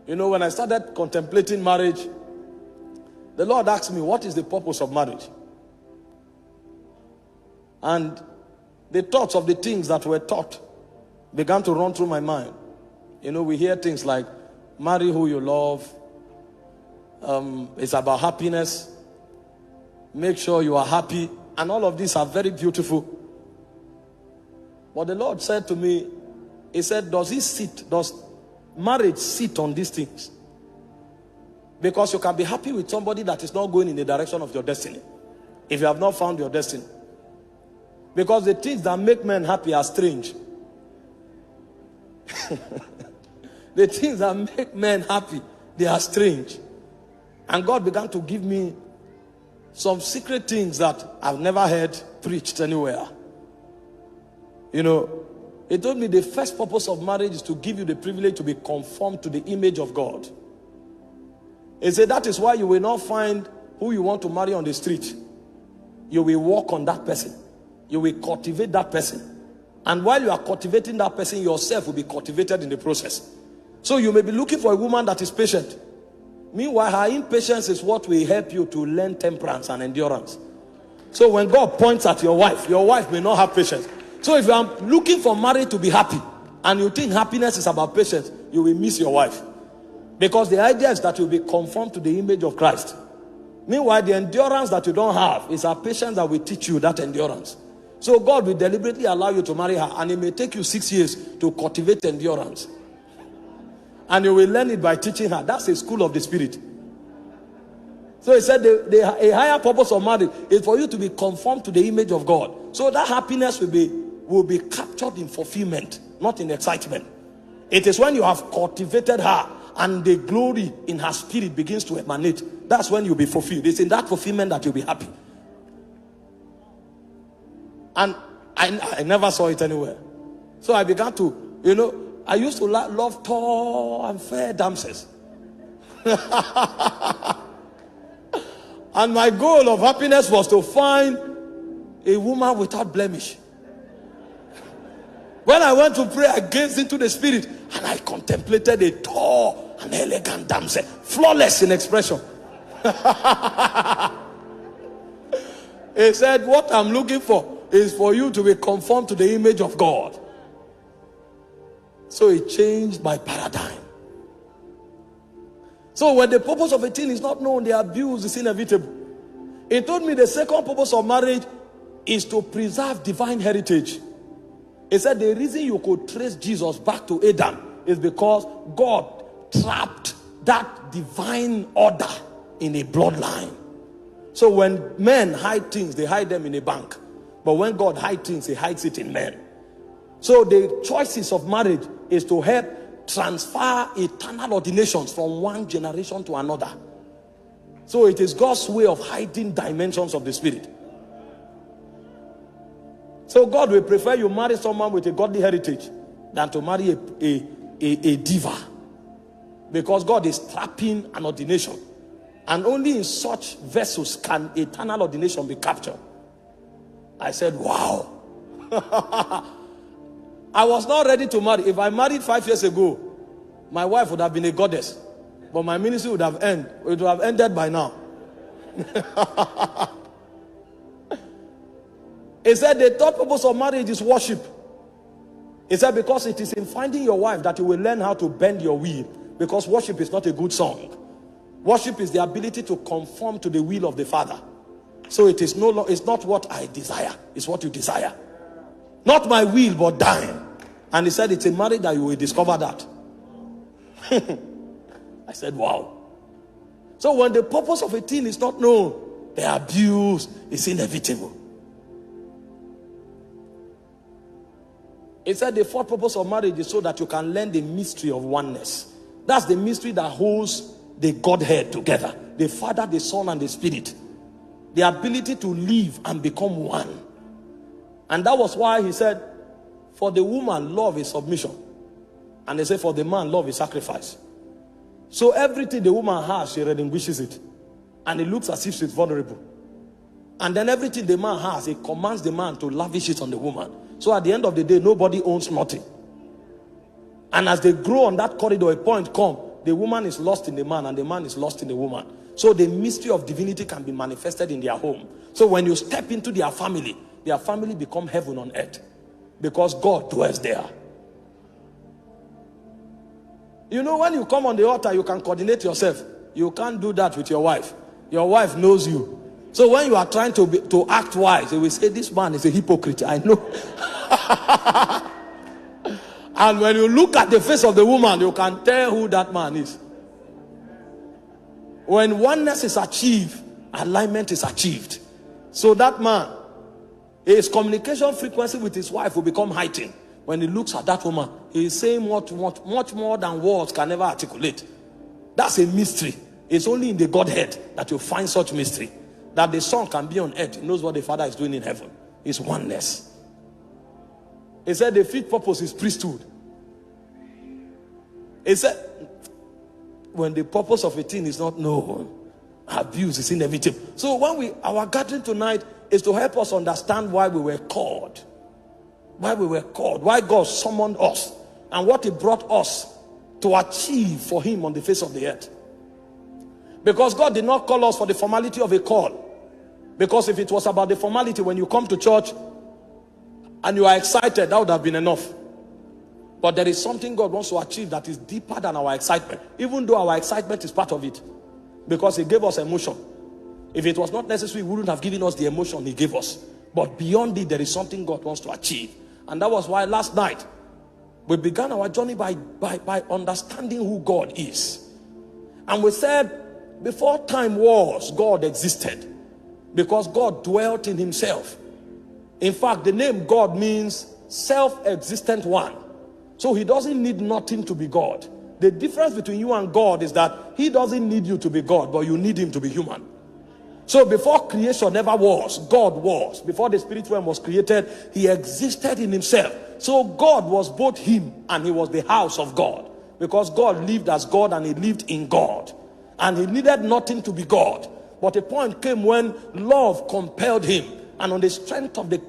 You know, when I started contemplating marriage, the Lord asked me, what is the purpose of marriage? And the thoughts of the things that were taught began to run through my mind. You know, we hear things like, marry who you love. It's about happiness. Make sure you are happy. And all of these are very beautiful. But the Lord said to me, he said, does marriage sit on these things? Because you can be happy with somebody that is not going in the direction of your destiny, if you have not found your destiny. Because the things that make men happy are strange. The things that make men happy, they are strange. And God began to give me some secret things that I've never heard preached anywhere. You know, he told me the first purpose of marriage is to give you the privilege to be conformed to the image of God. He said that is why you will not find who you want to marry on the street. You will walk on that person. You will cultivate that person. And while you are cultivating that person, yourself will be cultivated in the process. So you may be looking for a woman that is patient. Meanwhile, her impatience is what will help you to learn temperance and endurance. So when God points at your wife may not have patience. So if you are looking for marriage to be happy, and you think happiness is about patience, you will miss your wife. Because the idea is that you'll be conformed to the image of Christ. Meanwhile, the endurance that you don't have is a patience that will teach you that endurance. So God will deliberately allow you to marry her, and it may take you 6 years to cultivate endurance. And you will learn it by teaching her. That's a school of the spirit. So he said a higher purpose of marriage is for you to be conformed to the image of God. So that happiness will be captured in fulfillment, not in excitement. It is when you have cultivated her and the glory in her spirit begins to emanate. That's when you'll be fulfilled. It's in that fulfillment that you'll be happy. And I never saw it anywhere. So I began to, you know, I used to love tall and fair damsels. And my goal of happiness was to find a woman without blemish. When I went to pray, I gazed into the spirit and I contemplated a tall and elegant damsel, flawless in expression. He said, what I'm looking for is for you to be conformed to the image of God. So it changed my paradigm. So when the purpose of a thing is not known, the abuse is inevitable. He told me the second purpose of marriage is to preserve divine heritage. He said the reason you could trace Jesus back to Adam is because God trapped that divine order in a bloodline. So when men hide things, they hide them in a bank. But when God hides things, he hides it in men. So the choices of marriage is to help transfer eternal ordinations from one generation to another. So it is God's way of hiding dimensions of the spirit. So God will prefer you marry someone with a godly heritage than to marry a diva. Because God is trapping an ordination. And only in such vessels can eternal ordination be captured. I said, wow. I was not ready to marry. If I married 5 years ago, my wife would have been a goddess. But my ministry would have ended by now. He said the third purpose of marriage is worship. He said because it is in finding your wife that you will learn how to bend your will. Because worship is not a good song. Worship is the ability to conform to the will of the Father. So it is it's not what I desire, it's what you desire. Not my will, but thine. And he said it's in marriage that you will discover that. I said, wow. So when the purpose of a thing is not known, the abuse is inevitable. He said the fourth purpose of marriage is so that you can learn the mystery of oneness. That's the mystery that holds the Godhead together. The Father, the Son, and the Spirit. The ability to live and become one. And that was why he said, for the woman, love is submission. And he said, for the man, love is sacrifice. So everything the woman has, she relinquishes it. And it looks as if she's vulnerable. And then everything the man has, it commands the man to lavish it on the woman. So at the end of the day, nobody owns nothing. And as they grow on that corridor, a point comes, the woman is lost in the man and the man is lost in the woman. So the mystery of divinity can be manifested in their home. So when you step into their family become heaven on earth, because God dwells there. You know, when you come on the altar, you can coordinate yourself. You can't do that with your wife. Your wife knows you. So when you are trying to act wise, they will say, this man is a hypocrite. I know. And when you look at the face of the woman, you can tell who that man is. When oneness is achieved, alignment is achieved. So that man, his communication frequency with his wife will become heightened. When he looks at that woman, he is saying much more than words can ever articulate. That's a mystery. It's only in the Godhead that you find such mystery. That the Son can be on earth. He knows what the Father is doing in heaven. It's oneness. He said the fifth purpose is priesthood. He said, when the purpose of a thing is not known, abuse is inevitable. So when our gathering tonight is to help us understand why we were called. Why we were called. Why God summoned us. And what He brought us to achieve for Him on the face of the earth. Because God did not call us for the formality of a call. Because if it was about the formality, when you come to church and you are excited, that would have been enough. But there is something God wants to achieve that is deeper than our excitement. Even though our excitement is part of it. Because He gave us emotion. If it was not necessary, He wouldn't have given us the emotion He gave us. But beyond it, there is something God wants to achieve. And that was why last night, we began our journey by understanding who God is. And we said, before time was, God existed. Because God dwelt in Himself. In fact, the name God means self-existent one. So He doesn't need nothing to be God. The difference between you and God is that He doesn't need you to be God, but you need Him to be human. So before creation ever was, God was. Before the spirit realm was created, He existed in Himself. So God was both Him and He was the house of God. Because God lived as God and He lived in God. And He needed nothing to be God. But a point came when love compelled Him. And on the strength of the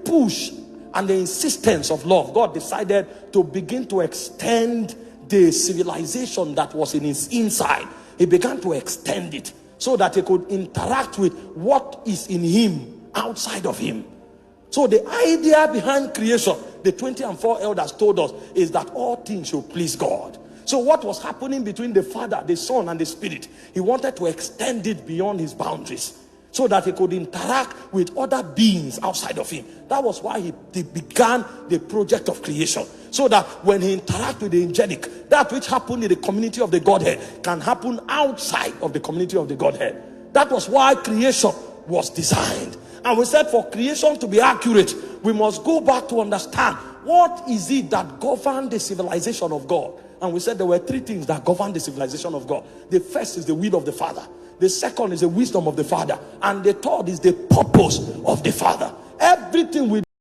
push and the insistence of love, God decided to begin to extend the civilization that was in His inside. He began to extend it so that He could interact with what is in Him outside of Him. So the idea behind creation, the 24 elders told us, is that all things should please God. So what was happening between the Father, the Son, and the Spirit, He wanted to extend it beyond His boundaries so that He could interact with other beings outside of Him. That was why He began the project of creation. So that when He interacted with the angelic, that which happened in the community of the Godhead can happen outside of the community of the Godhead. That was why creation was designed. And we said for creation to be accurate, we must go back to understand what is it that governed the civilization of God. And we said there were three things that govern the civilization of God. The first is the will of the Father. The second is the wisdom of the Father. And the third is the purpose of the Father. Everything we